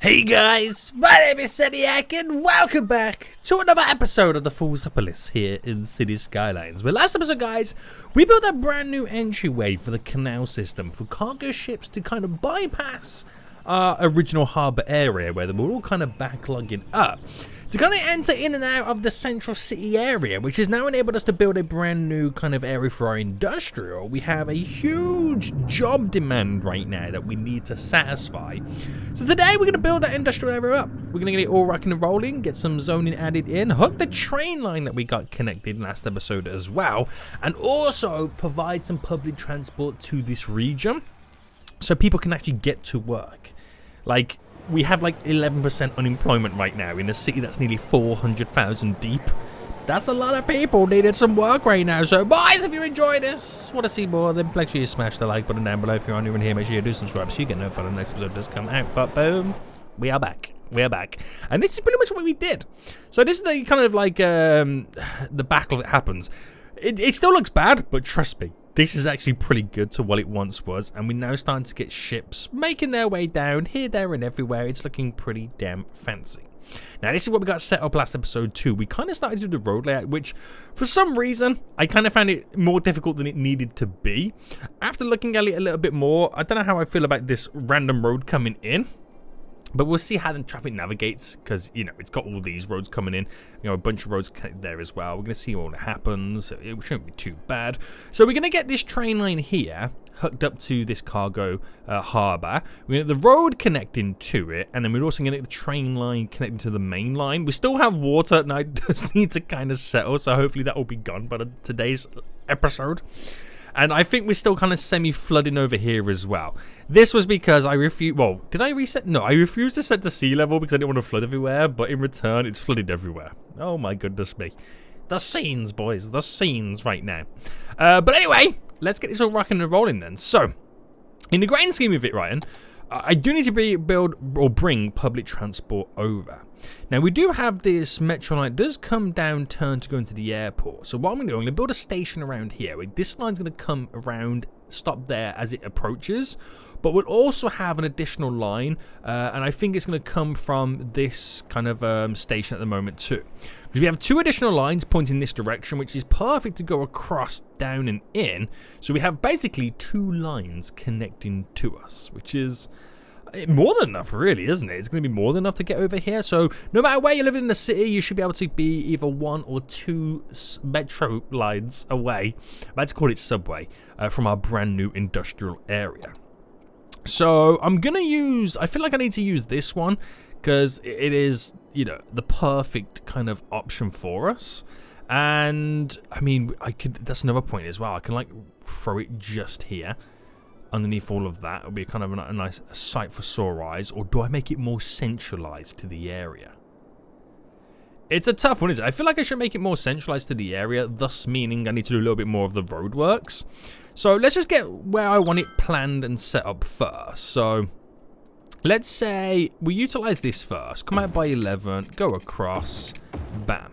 Hey guys, my name is Seniac and welcome back to another episode of the Foolsopolis here in City Skylines. Well, last episode, guys, we built a brand new entryway for the canal system for cargo ships to kind of bypass our original harbour area where they were all kind of backlogging up to kind of enter in and out of the central city area, which has now enabled us to build a brand new kind of area for our industrial. We have a huge job demand right now that we need to satisfy. So today we're going to build that industrial area up. We're going to get it all rocking and rolling, get some zoning added in, hook the train line that we got connected last episode as well, and also provide some public transport to this region so people can actually get to work. Like, we have like 11% unemployment right now in a city that's nearly 400,000 deep. That's a lot of people needing some work right now. So, boys, if you enjoy this, want to see more, then make sure you smash the like button down below. If you're new in here, make sure you do subscribe so you get notified when the next episode does come out. But boom, we are back. We are back. And this is pretty much what we did. So this is the kind of like the battle that happens. It still looks bad, but trust me, this is actually pretty good to what it once was, and we're now starting to get ships making their way down here, there, and everywhere. It's looking pretty damn fancy. Now, this is what we got set up last episode too. We kind of started to do the road layout, which, for some reason, I kind of found it more difficult than it needed to be. After looking at it a little bit more, I don't know how I feel about this random road coming in. But we'll see how the traffic navigates, because, you know, it's got all these roads coming in, you know, a bunch of roads connected there as well. We're going to see what happens. It shouldn't be too bad. So we're going to get this train line here hooked up to this cargo harbour. We're going to get the road connecting to it, and then we're also going to get the train line connecting to the main line. We still have water, and I just need to kind of settle, so hopefully that will be gone by today's episode. And I think we're still kind of semi-flooding over here as well. This was because I refused... Well, did I reset? No, I refused to set to sea level because I didn't want to flood everywhere. But in return, it's flooded everywhere. Oh my goodness me. The scenes, boys. The scenes right now. But anyway, let's get this all rocking and rolling then. So, in the grand scheme of it, Ryan, I do need to build or bring public transport over. Now, we do have this metro line. It does come down, turn to go into the airport. So what I'm going to do, I'm going to build a station around here. This line's going to come around, stop there as it approaches. But we'll also have an additional line, and I think it's going to come from this kind of station at the moment too. Because we have two additional lines pointing this direction, which is perfect to go across, down, and in. So we have basically two lines connecting to us, which is more than enough, really, isn't it? It's going to be more than enough to get over here. So no matter where you live in the city, you should be able to be either one or two metro lines away. Let's call it subway from our brand new industrial area. So I'm going to use, I feel like I need to use this one because it is, you know, the perfect kind of option for us. And I mean, that's another point as well. I can like throw it just here. Underneath all of that, it'll be kind of a nice sight for sore eyes. Or do I make it more centralized to the area? It's a tough one, isn't it? I feel like I should make it more centralized to the area, thus meaning I need to do a little bit more of the roadworks. So let's just get where I want it planned and set up first. So let's say we utilize this first. Come out by 11, go across, bam.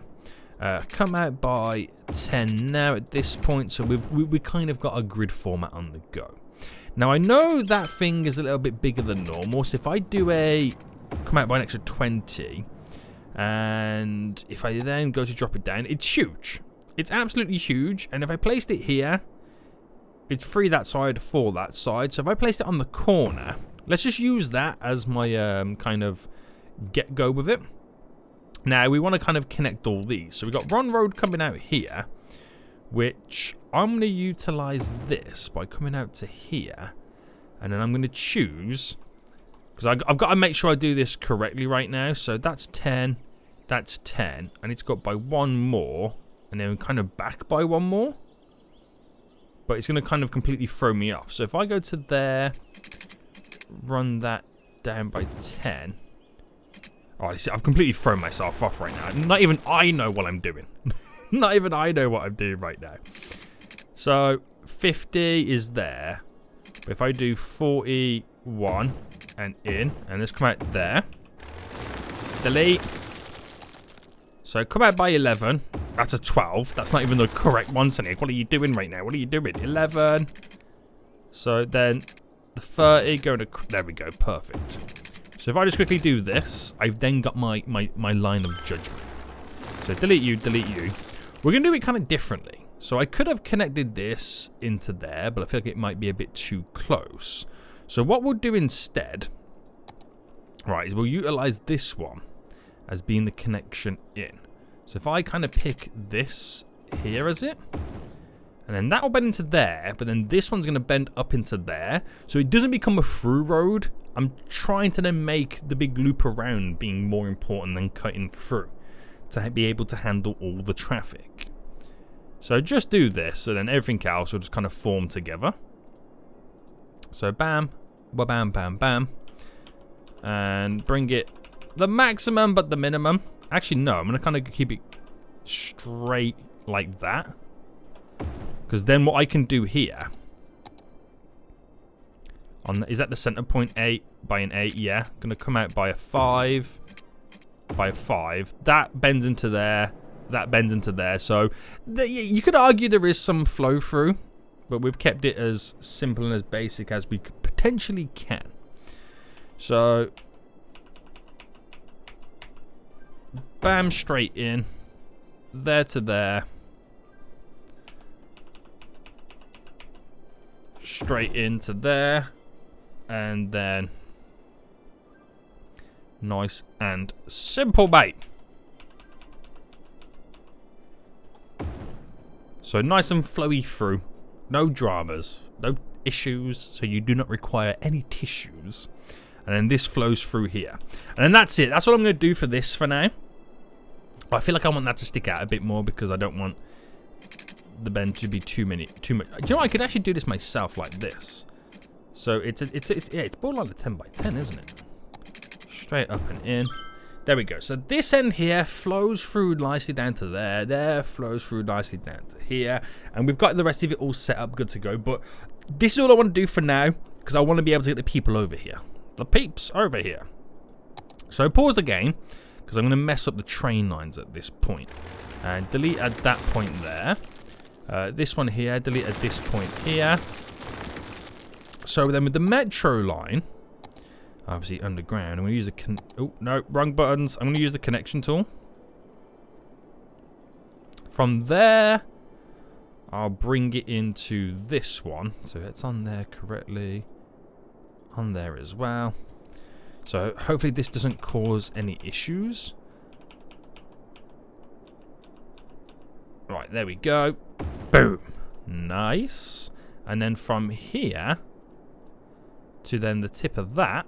Come out by 10 now at this point. So we kind of got a grid format on the go. Now, I know that thing is a little bit bigger than normal, so if I do come out by an extra 20, and if I then go to drop it down, it's huge. It's absolutely huge, and if I placed it here, it's free that side for that side. So if I placed it on the corner, let's just use that as my kind of get-go with it. Now, we want to kind of connect all these. So we've got Ron Road coming out here, which I'm going to utilize this by coming out to here, and then I'm going to choose, because I've got to make sure I do this correctly right now. So that's 10, that's 10, and it's got by one more, and then kind of back by one more, but it's going to kind of completely throw me off. So if I go to there, run that down by 10. Oh, see, I've completely thrown myself off right now. Not even I know what I'm doing. Not even I know what I'm doing right now. So 50 is there. But if I do 41 and in, and let's come out there. Delete. So come out by 11. That's a 12. That's not even the correct one, Sonic. What are you doing right now? What are you doing? 11. So then the 30 going to... There we go. Perfect. So if I just quickly do this, I've then got my line of judgment. So delete you, delete you. We're going to do it kind of differently. So I could have connected this into there, but I feel like it might be a bit too close. So what we'll do instead, right, is we'll utilize this one as being the connection in. So if I kind of pick this here as it, and then that will bend into there, but then this one's going to bend up into there. So it doesn't become a through road. I'm trying to then make the big loop around being more important than cutting through to be able to handle all the traffic. So just do this, and then everything else will just kind of form together. So bam, bam, bam, bam. And bring it the maximum, but the minimum. Actually, no, I'm going to kind of keep it straight like that. Because then what I can do here, is that the center point 8 by an 8? Yeah, going to come out by a 5, by a 5. That bends into there, that bends into there. So you could argue there is some flow through, but we've kept it as simple and as basic as we potentially can. So, bam, straight in, there to there. Straight into there, and then nice and simple, mate. So nice and flowy through, no dramas, no issues, so you do not require any tissues. And then this flows through here, and then that's it. That's what I'm going to do for this for now. But I feel like I want that to stick out a bit more because I don't want the bend to be too much. Do you know what? I could actually do this myself like this. So it's borderline a 10 by 10, isn't it? Straight up and in. There we go. So this end here flows through nicely down to there. There flows through nicely down to here, and we've got the rest of it all set up, good to go. But this is all I want to do for now because I want to be able to get the people over here. The peeps over here. So pause the game because I'm going to mess up the train lines at this point. And delete at that point there. This one here, delete at this point here. So then with the metro line, obviously underground, I'm going to use oh, no, wrong buttons. I'm going to use the connection tool. From there, I'll bring it into this one. So it's on there correctly. On there as well. So hopefully this doesn't cause any issues. Right, there we go. Boom. Nice. And then from here to then the tip of that.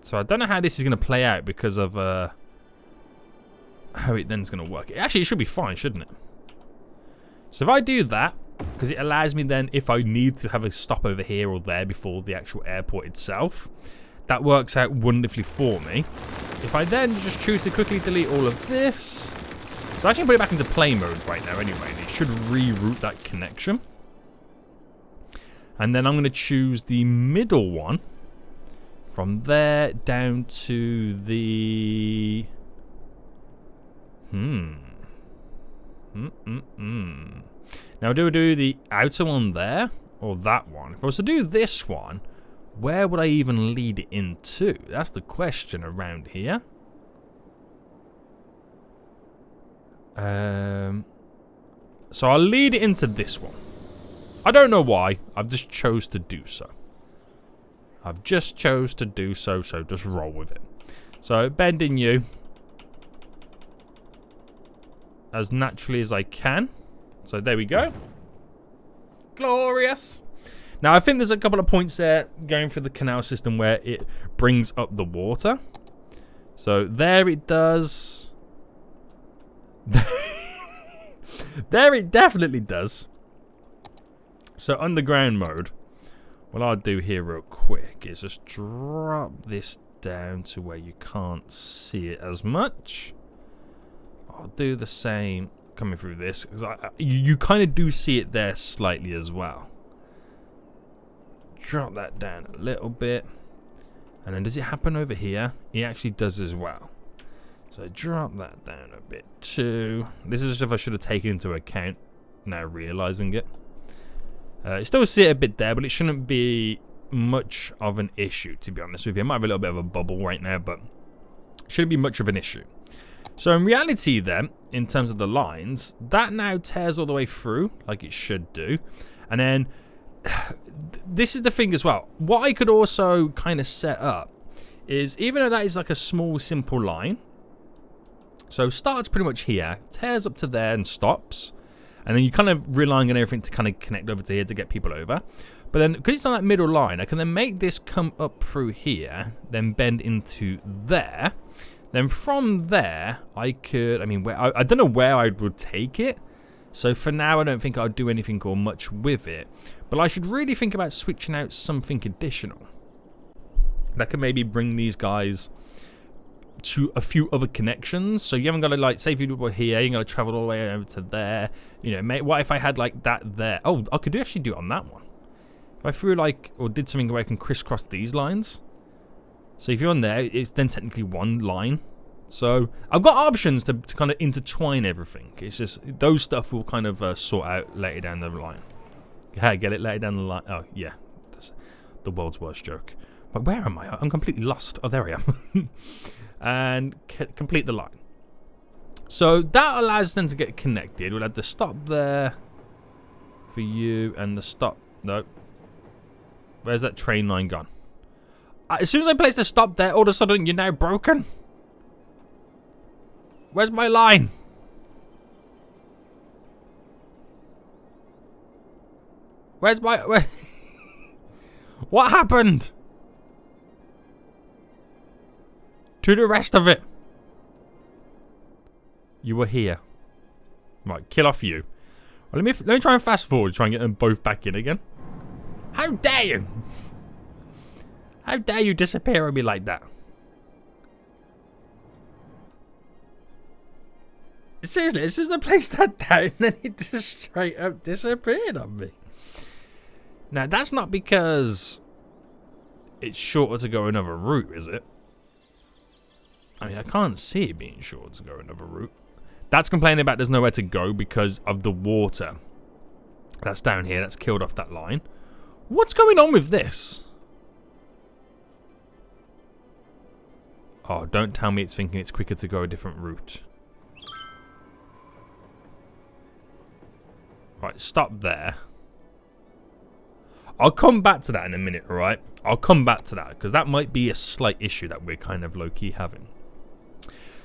So I don't know how this is going to play out because of how it then is going to work. Actually, it should be fine, shouldn't it? So if I do that, because it allows me then, if I need to have a stop over here or there before the actual airport itself, that works out wonderfully for me. If I then just choose to quickly delete all of this, so I actually put it back into play mode right now anyway, and it should reroute that connection. And then I'm going to choose the middle one from there down to the... Now, do I do the outer one there or that one? If I was to do this one, where would I even lead it into? That's the question around here. So I'll lead it into this one. I don't know why. I've just chose to do so. I've just chose to do so, so just roll with it. So bending you as naturally as I can. So there we go. Glorious. Now I think there's a couple of points there going through the canal system where it brings up the water. So there it does. There it definitely does. So underground mode, what I'll do here real quick is just drop this down to where you can't see it as much. I'll do the same coming through this, because you kind of do see it there slightly as well. Drop that down a little bit. And then does it happen over here? It actually does as well. So drop that down a bit too. This is stuff I should have taken into account now realizing it. You still see it a bit there, but it shouldn't be much of an issue, to be honest with you. It might have a little bit of a bubble right now, but shouldn't be much of an issue. So in reality then, in terms of the lines, that now tears all the way through, like it should do. And then, this is the thing as well. What I could also kind of set up is, even though that is like a small, simple line, so starts pretty much here, tears up to there and stops. And then you're kind of relying on everything to kind of connect over to here to get people over. But then, because it's on that middle line, I can then make this come up through here, then bend into there. Then from there, I could, I mean, I don't know where I would take it. So for now, I don't think I'll do anything or much with it. But I should really think about switching out something additional that can maybe bring these guys to a few other connections. So you haven't got to, like, say if you were here, you're going to travel all the way over to there. You know, what if I had like that there? Oh, I could actually do it on that one. If I threw like, or did something where I can crisscross these lines. So if you're on there, it's then technically one line. So I've got options to kind of intertwine everything. It's just those stuff will kind of sort out later down the line. Hey, get it later down the line. Oh yeah, that's the world's worst joke. But where am I? I'm completely lost. Oh, there I am. And complete the line. So that allows them to get connected. We'll have the stop there for you and the stop. No. Where's that train line gone? As soon as I place the stop there, all of a sudden you're now broken. Where's my line? Where's my... What happened to the rest of it? You were here. Right, kill off you. Well, let me try and fast forward, try and get them both back in again. How dare you? How dare you disappear on me like that? Seriously, as soon as I placed that down, then it just straight up disappeared on me. Now, that's not because it's shorter to go another route, is it? I mean, I can't see it being shorter to go another route. That's complaining about there's nowhere to go because of the water. That's down here. That's killed off that line. What's going on with this? Oh, don't tell me it's thinking it's quicker to go a different route. Right, stop there. I'll come back to that in a minute, alright? I'll come back to that, because that might be a slight issue that we're kind of low-key having.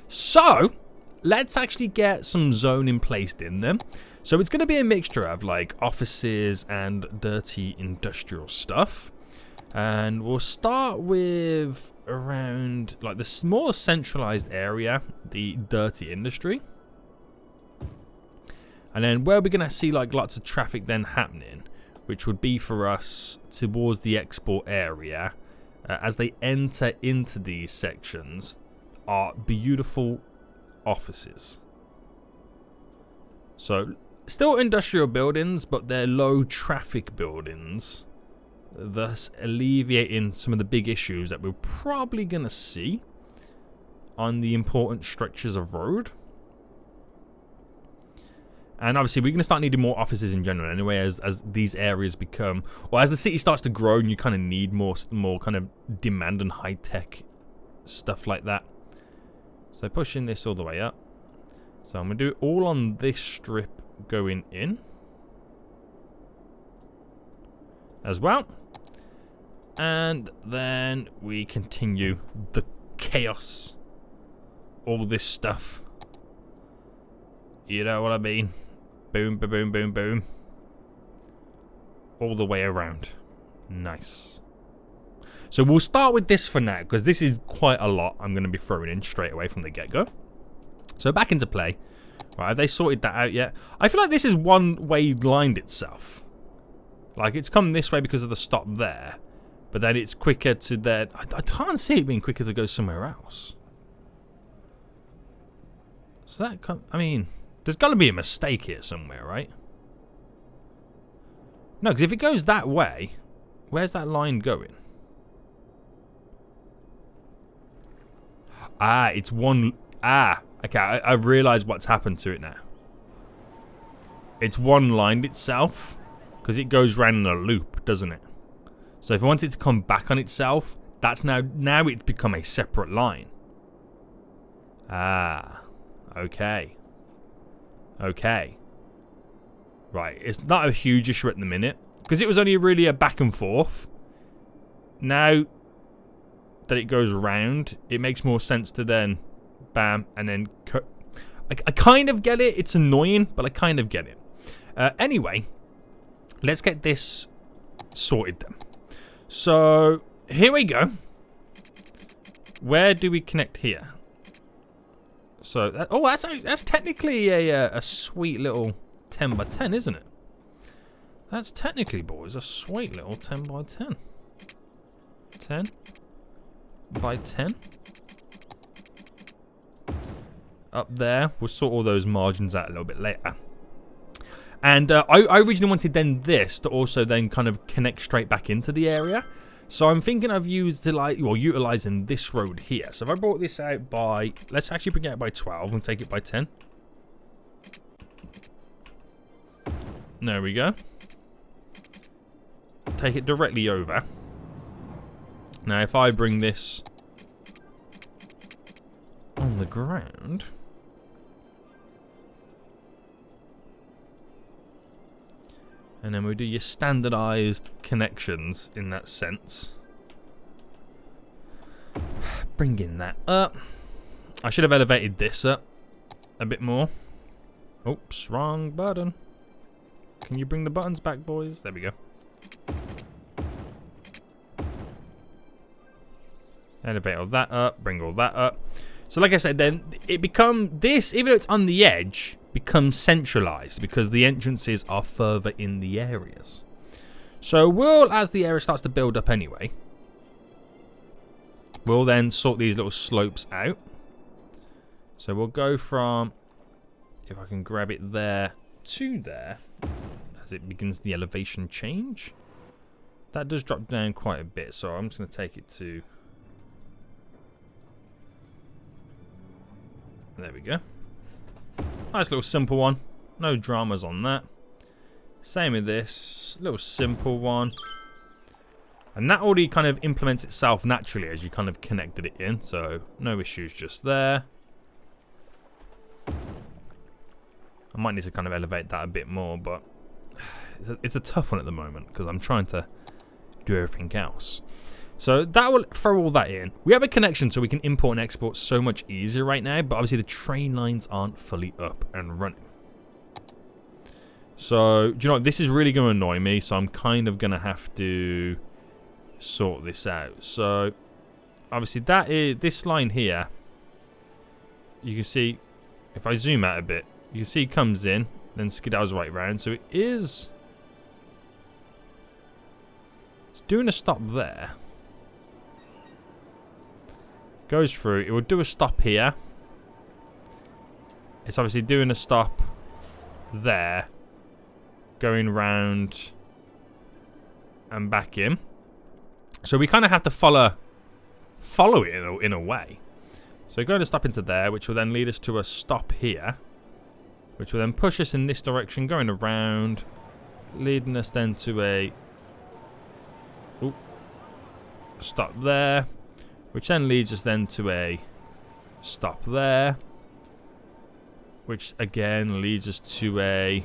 So, let's actually get some zoning placed in them. So it's going to be a mixture of, like, offices and dirty industrial stuff. And we'll start with around, like, the more centralized area, the dirty industry. And then where we're going to see, like, lots of traffic then happening, which would be for us towards the export area, as they enter into these sections, are beautiful offices. So, still industrial buildings, but they're low traffic buildings, thus alleviating some of the big issues that we're probably going to see on the important stretches of road. And obviously, we're going to start needing more offices in general anyway, as these areas become... Well, as the city starts to grow, and you kind of need more kind of demand and high-tech stuff like that. So pushing this all the way up. So I'm going to do it all on this strip going in. As well. And then we continue the chaos. All this stuff. You know what I mean? Boom, boom, boom, boom, boom. All the way around. Nice. So we'll start with this for now, because this is quite a lot I'm going to be throwing in straight away from the get-go. So back into play. Right, have they sorted that out yet? I feel like this is one way lined itself. Like, it's come this way because of the stop there. But then it's quicker to there. I can't see it being quicker to go somewhere else. So that, I mean... There's got to be a mistake here somewhere, right? No, because if it goes that way, where's that line going? Ah, it's one... Ah, okay, I've realised what's happened to it now. It's one lined itself, because it goes round in a loop, doesn't it? So if I want it to come back on itself, that's now it's become a separate line. Ah, okay. Okay. Right, it's not a huge issue at the minute, because it was only really a back and forth. Now that it goes round, it makes more sense to then bam, and then I kind of get it. It's annoying, but I kind of get it. Anyway, let's get this sorted then. So here we go. Where do we connect here? So that's technically a sweet little 10 by 10, isn't it? That's technically, boys, a sweet little 10 by 10. 10 by 10. Up there, we'll sort all those margins out a little bit later. And I originally wanted then this to also then kind of connect straight back into the area. So I'm thinking of utilizing this road here. So if I brought this out by, let's actually bring it out by 12 and take it by 10. There we go. Take it directly over. Now if I bring this on the ground, and then we do your standardized connections in that sense. Bringing that up. I should have elevated this up a bit more. Oops, wrong button. Can you bring the buttons back, boys? There we go. Elevate all that up, bring all that up. So like I said, then it this, even though it's on the edge, becomes centralized because the entrances are further in the areas. So as the area starts to build up anyway, we'll then sort these little slopes out. So we'll go from, if I can grab it there to there, as it begins the elevation change. That does drop down quite a bit, so I'm just going to take it to, there we go. Nice little simple one. No dramas on that. Same with this. Little simple one. And that already kind of implements itself naturally as you kind of connected it in. So no issues just there. I might need to kind of elevate that a bit more, but it's a tough one at the moment because I'm trying to do everything else. So that will throw all that in. We have a connection so we can import and export so much easier right now, but obviously the train lines aren't fully up and running. So, do you know what? This is really going to annoy me, so I'm kind of going to have to sort this out. So, obviously this line here, you can see, if I zoom out a bit, you can see it comes in, then skedaddles right round. So it's doing a stop there. Goes through, it will do a stop here. It's obviously doing a stop there, going round and back in. So we kind of have to follow it in a way. So going to stop into there, which will then lead us to a stop here, which will then push us in this direction, going around, leading us then to a stop there, which then leads us then to a stop there, which again leads us to a,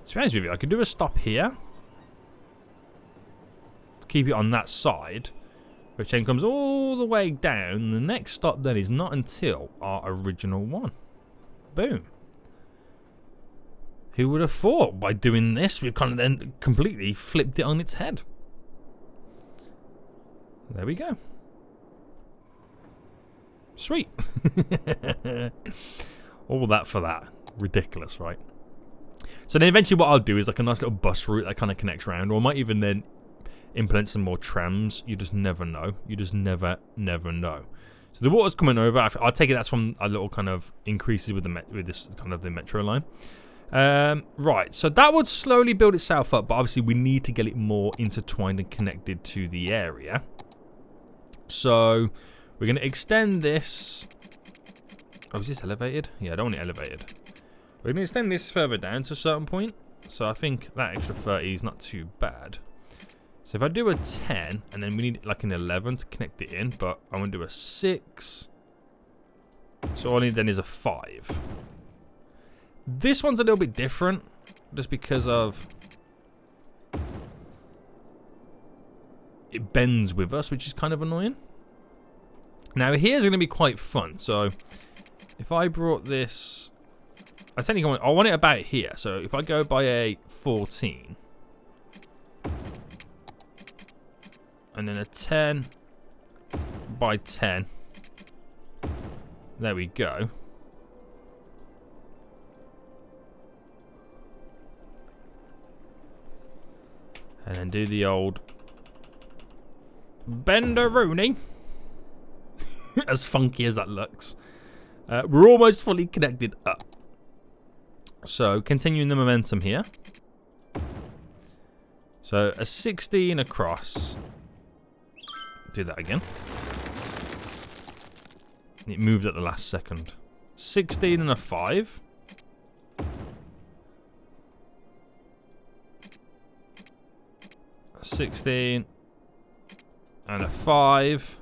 to be honest with you, I could do a stop here to keep it on that side, which then comes all the way down. The next stop then is not until our original one. Boom. Who would have thought by doing this we've kind of then completely flipped it on its head. There we go. Sweet. All that for that. Ridiculous, right? So then eventually what I'll do is like a nice little bus route that kind of connects around, or I might even then implement some more trams. You just never know. You just never know. So the water's coming over. I'll take it that's from a little kind of increases with this kind of the metro line. Right, so that would slowly build itself up, but obviously we need to get it more intertwined and connected to the area. So we're going to extend this. Oh, is this elevated? Yeah, I don't want it elevated. We're going to extend this further down to a certain point. So I think that extra 30 is not too bad. So if I do a 10, and then we need like an 11 to connect it in, but I want to do a 6. So all I need then is a 5. This one's a little bit different, just because of it bends with us, which is kind of annoying. Now here's going to be quite fun. So if I brought this, I want it about here. So if I go by a 14 and then a 10 by 10, there we go. And then do the old bend-a-rooney. As funky as that looks. We're almost fully connected up. So, continuing the momentum here. So, a 16 across. Do that again. It moved at the last second. 16 and a 5. A 16 and a 5.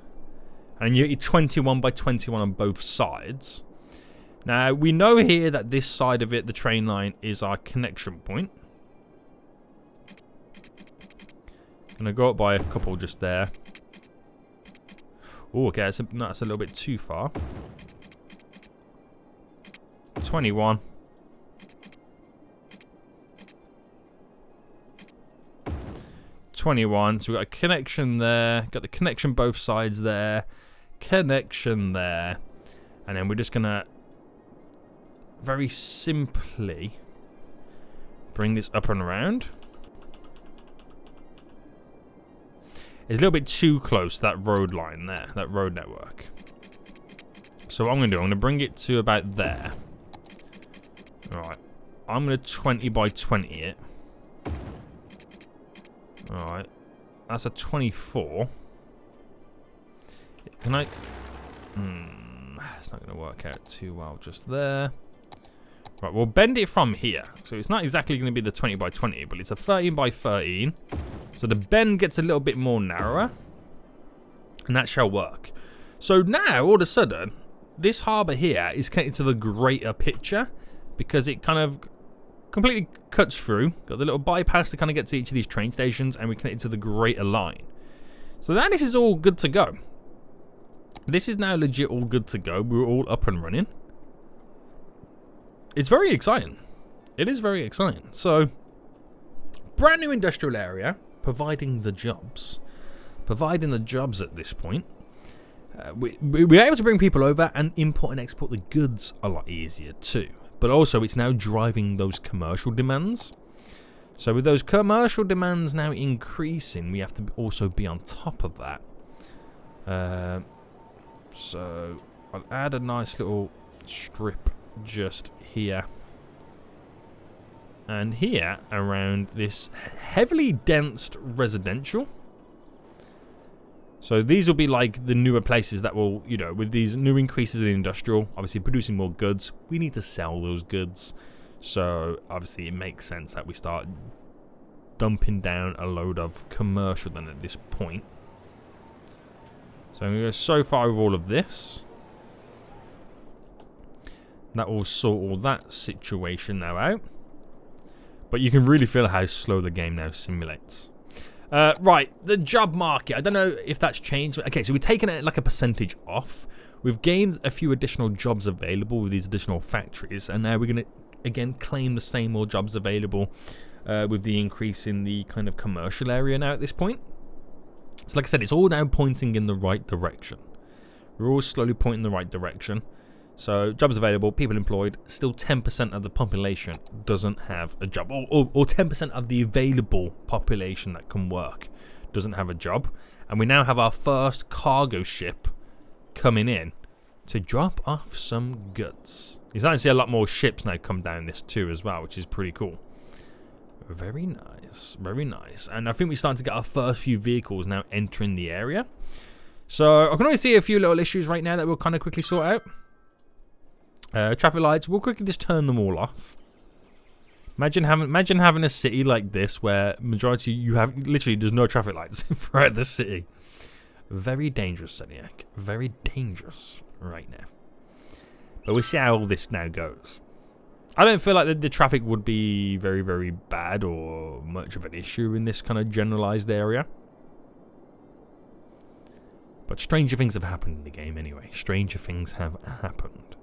And you get 21 by 21 on both sides. Now, we know here that this side of it, the train line, is our connection point. Gonna go up by a couple just there. Oh, okay, that's a little bit too far. 21. So we've got a connection there. Got the connection both sides there. Connection there. And then we're just gonna very simply bring this up and around. It's a little bit too close, that road line there, that road network. So what I'm going to do, I'm going to bring it to about there. Alright. I'm going to 20 by 20 it. Alright. That's a 24. Can I... it's not going to work out too well just there. Right, we'll bend it from here. So it's not exactly going to be the 20 by 20, but it's a 13 by 13. So the bend gets a little bit more narrower. And that shall work. So now, all of a sudden, this harbour here is connected to the greater picture. Because it kind of completely cuts through. Got the little bypass to kind of get to each of these train stations. And we connect it to the greater line. So now this is all good to go. This is now legit all good to go. We're all up and running. It's very exciting. It is very exciting. So, brand new industrial area. Providing the jobs. Providing the jobs at this point. We're able to bring people over and import and export the goods a lot easier too. But also it's now driving those commercial demands. So with those commercial demands now increasing, we have to also be on top of that. So I'll add a nice little strip just here. And here around this heavily dense residential. So these will be like the newer places that will, you know, with these new increases in industrial, obviously producing more goods, we need to sell those goods. So obviously it makes sense that we start dumping down a load of commercial then at this point. So I'm going to go so far with all of this. That will sort all that situation now out. But you can really feel how slow the game now simulates. Right, the job market. I don't know if that's changed. Okay, so we've taken it like a percentage off. We've gained a few additional jobs available with these additional factories. And now we're going to, again, claim the same more jobs available with the increase in the kind of commercial area now at this point. So like I said, it's all now pointing in the right direction. We're all slowly pointing in the right direction. So jobs available, people employed, still 10% of the population doesn't have a job. Or 10% of the available population that can work doesn't have a job. And we now have our first cargo ship coming in to drop off some goods. You're starting to see a lot more ships now come down this too as well, which is pretty cool. Very nice, very nice. And I think we're starting to get our first few vehicles now entering the area. So I can only see a few little issues right now that we'll kind of quickly sort out. Traffic lights, we'll quickly just turn them all off. Imagine having a city like this where majority you have literally there's no traffic lights throughout the city. Very dangerous, Seniac. Very dangerous right now. But we'll see how all this now goes. I don't feel like the traffic would be very, very bad or much of an issue in this kind of generalized area. But stranger things have happened in the game anyway. Stranger things have happened.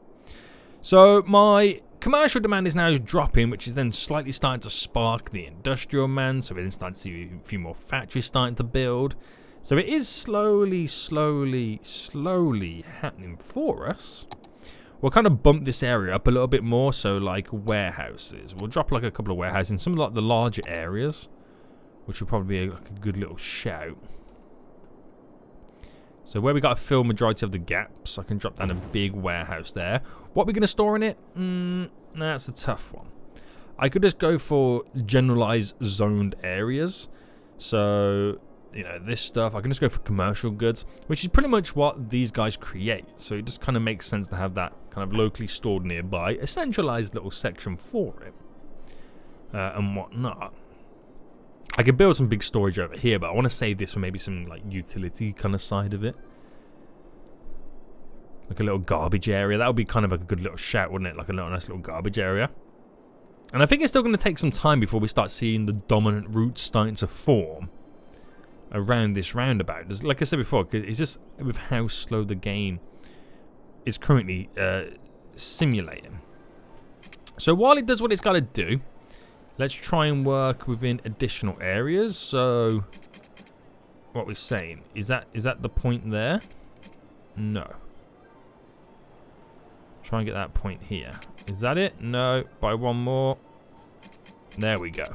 So my commercial demand is now dropping, which is then slightly starting to spark the industrial demand. So we're then starting to see a few more factories starting to build. So it is slowly happening for us. We'll kind of bump this area up a little bit more. So like warehouses. We'll drop like a couple of warehouses in some of like the larger areas, which will probably be like a good little shout. So where we got to fill majority of the gaps, I can drop down a big warehouse there. What we're going to store in it? That's a tough one. I could just go for generalized zoned areas. So, you know, this stuff, I can just go for commercial goods, which is pretty much what these guys create. So it just kind of makes sense to have that kind of locally stored nearby, a centralized little section for it, and whatnot. I could build some big storage over here, but I want to save this for maybe some like utility kind of side of it. Like a little garbage area. That would be kind of like a good little shout, wouldn't it? Like a nice little garbage area. And I think it's still going to take some time before we start seeing the dominant routes starting to form around this roundabout. Like I said before, because it's just with how slow the game is currently simulating. So while it does what it's got to do, let's try and work within additional areas. So, what we're saying is that the point there? No. Try and get that point here. Is that it? No. By one more. There we go.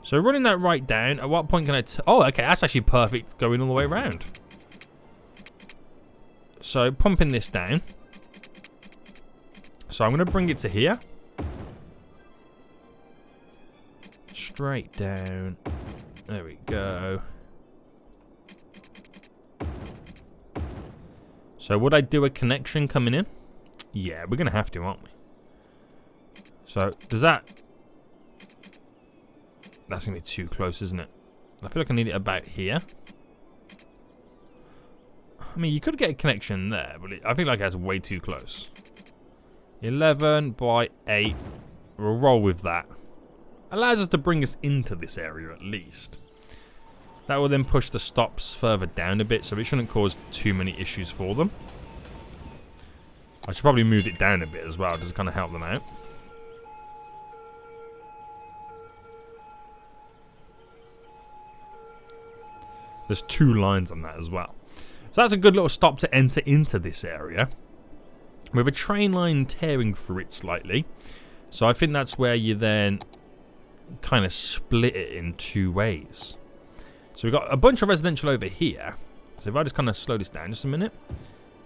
So running that right down. At what point can I? Oh, okay. That's actually perfect. Going all the way around. So pumping this down. So I'm going to bring it to here. Straight down. There we go. So would I do a connection coming in? Yeah, we're going to have to, aren't we? So does that... That's going to be too close, isn't it? I feel like I need it about here. I mean, you could get a connection there, but I feel like that's way too close. 11 by 8. We'll roll with that. Allows us to bring us into this area at least. That will then push the stops further down a bit, so it shouldn't cause too many issues for them. I should probably move it down a bit as well, just to kind of help them out. There's 2 lines on that as well. So that's a good little stop to enter into this area. With a train line tearing through it slightly. So I think that's where you then kind of split it in 2 ways. So we've got a bunch of residential over here. So if I just kind of slow this down just a minute.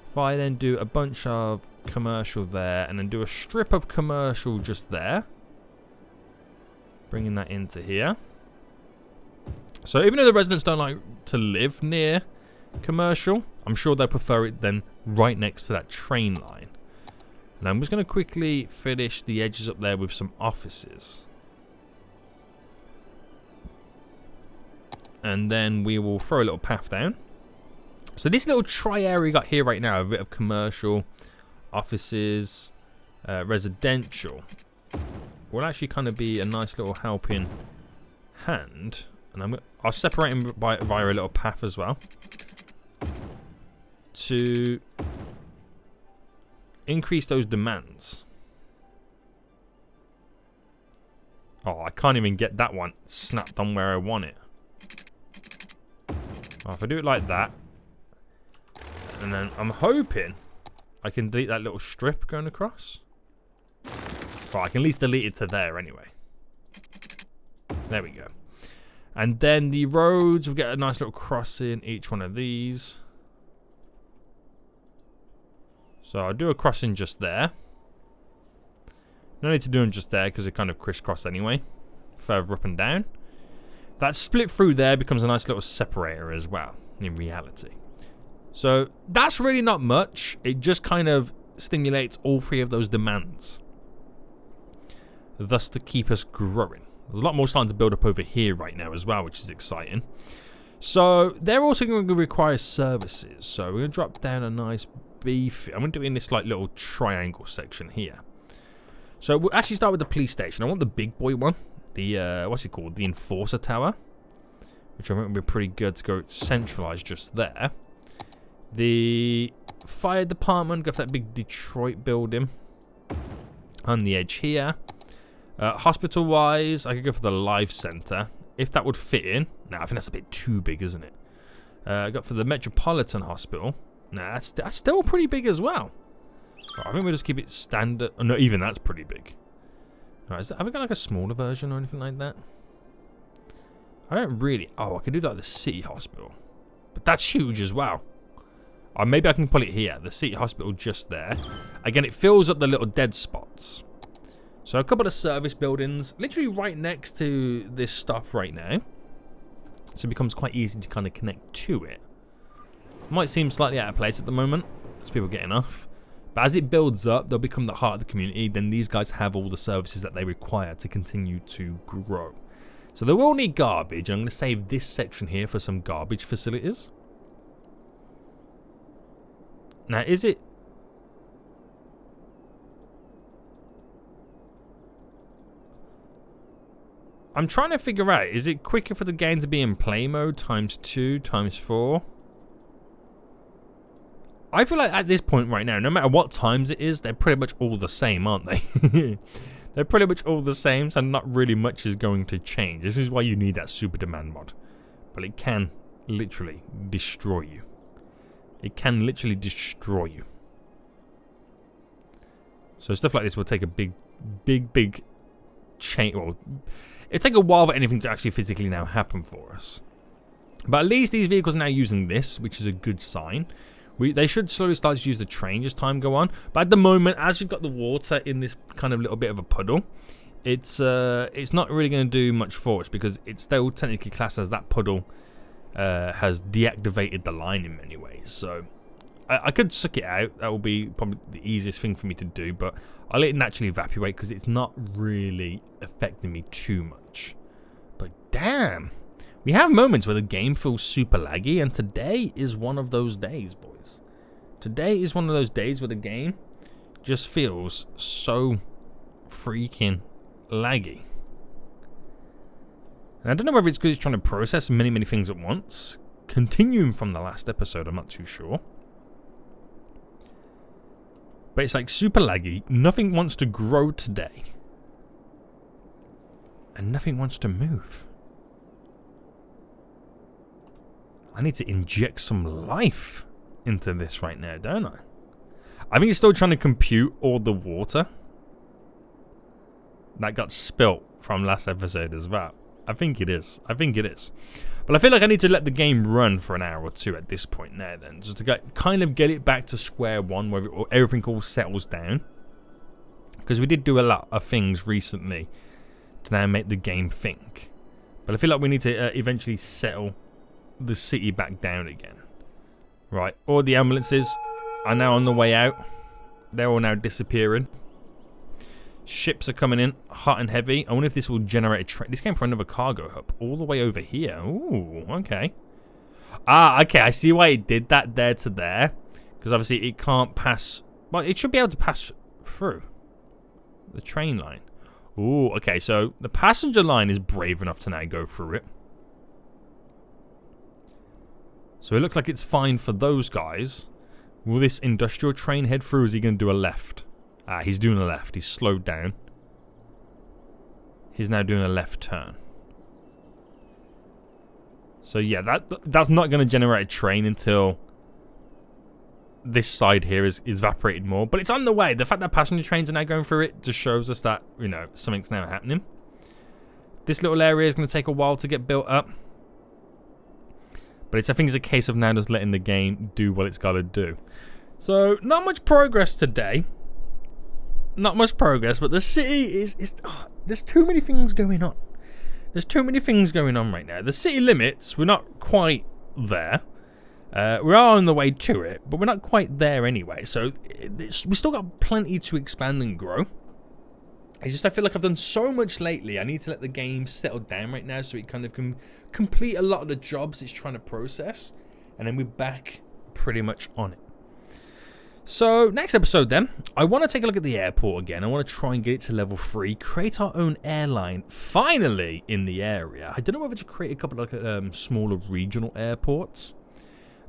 If I then do a bunch of commercial there and then do a strip of commercial just there. Bringing that into here. So even though the residents don't like to live near commercial, I'm sure they prefer it then right next to that train line. And I'm just going to quickly finish the edges up there with some offices. And then we will throw a little path down. So this little tri-area we got here right now, a bit of commercial, offices, residential, will actually kind of be a nice little helping hand. And I'll separate them via a little path as well. To increase those demands. Oh, I can't even get that one snapped on where I want it. Oh, if I do it like that, and then I'm hoping I can delete that little strip going across. Well, I can at least delete it to there anyway. There we go. And then the roads, we'll get a nice little crossing each one of these. So I'll do a crossing just there. No need to do them just there because they kind of crisscross anyway. Further up and down. That split through there becomes a nice little separator as well, in reality. So that's really not much. It just kind of stimulates all 3 of those demands. thus to keep us growing. There's a lot more starting to build up over here right now as well, which is exciting. So they're also going to require services. So we're going to drop down a nice beefy. I'm going to do it in this like little triangle section here. So we'll actually start with the police station. I want the big boy one. The, what's it called? The Enforcer Tower. Which I think would be pretty good to go centralized just there. The fire department, go for that big Detroit building. On the edge here. Hospital-wise, I could go for the Life Center. If that would fit in. Nah, I think that's a bit too big, isn't it? I got for the Metropolitan Hospital. Nah, that's still pretty big as well. Right, I think we'll just keep it standard. Oh, no, even that's pretty big. Right, have we got like a smaller version or anything like that? I don't really... Oh, I could do like the City Hospital. But that's huge as well. Or maybe I can put it here. The City Hospital just there. Again, it fills up the little dead spots. So a couple of service buildings. Literally right next to this stuff right now. So it becomes quite easy to kind of connect to it. Might seem slightly out of place at the moment. As people get enough. But as it builds up, they'll become the heart of the community. Then these guys have all the services that they require to continue to grow. So they will need garbage. I'm going to save this section here for some garbage facilities. Now, is it... I'm trying to figure out, is it quicker for the game to be in play mode ×2, ×4? I feel like at this point right now, no matter what times it is, they're pretty much all the same, aren't they? They're pretty much all the same, so not really much is going to change. This is why you need that super demand mod. But it can literally destroy you. It can literally destroy you. So stuff like this will take a big change. Well, it'll take a while for anything to actually physically now happen for us. But at least these vehicles are now using this, which is a good sign. They should slowly start to use the train as time go on. But at the moment, as we've got the water in this kind of little bit of a puddle, it's not really going to do much for us because it's still technically classed as that puddle has deactivated the line in many ways. So I could suck it out. That will be probably the easiest thing for me to do. But I'll let it naturally evaporate because it's not really affecting me too much. But damn. We have moments where the game feels super laggy, and today is one of those days, boys. Today is one of those days where the game just feels so freaking laggy. And I don't know whether it's because it's trying to process many things at once. Continuing from the last episode, I'm not too sure. But it's like super laggy. Nothing wants to grow today. And nothing wants to move. I need to inject some life into this right now, don't I? I think it's still trying to compute all the water that got spilt from last episode as well. I think it is. I think it is. But I feel like I need to let the game run for an hour or two at this point now then. Just to kind of get it back to square one where everything all settles down. Because we did do a lot of things recently to now make the game think. But I feel like we need to eventually settle the city back down again. Right, all the ambulances are now on the way out. They're all now disappearing. Ships are coming in hot and heavy. I wonder if this will generate a train. This came from another cargo hub all the way over here. Ooh, okay. Ah, okay, I see why it did that there to there. Because obviously it can't pass. Well, it should be able to pass through the train line. Ooh, okay, so the passenger line is brave enough to now go through it. So it looks like it's fine for those guys. Will this industrial train head through, or is he going to do a left? Ah, he's doing a left. He's slowed down. He's now doing a left turn. So yeah, that's not going to generate a train until this side here is evaporated more. But it's on the way. The fact that passenger trains are now going through it just shows us that, you know, something's now happening. This little area is going to take a while to get built up. But I think it's a case of now just letting the game do what it's got to do. So, not much progress today. Not much progress, but the city is there's too many things going on. There's too many things going on right now. The city limits, we're not quite there. We are on the way to it, but we're not not quite there anyway. So, we still got plenty to expand and grow. It's just I feel like I've done so much lately. I need to let the game settle down right now so it kind of can complete a lot of the jobs it's trying to process. And then we're back pretty much on it. So, next episode then, I want to take a look at the airport again. I want to try and get it to level 3, create our own airline, finally, in the area. I don't know whether to create a couple of smaller regional airports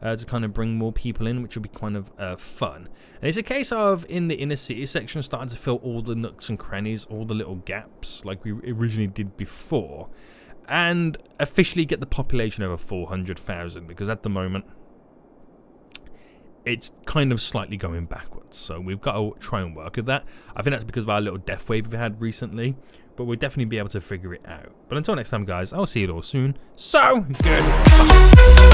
to kind of bring more people in, which would be kind of fun. And it's a case of, in the inner city section, starting to fill all the nooks and crannies, all the little gaps, like we originally did before, and officially get the population over 400,000, because at the moment, it's kind of slightly going backwards. So we've got to try and work with that. I think that's because of our little death wave we've had recently. But we'll definitely be able to figure it out. But until next time, guys, I'll see you all soon. So, goodbye.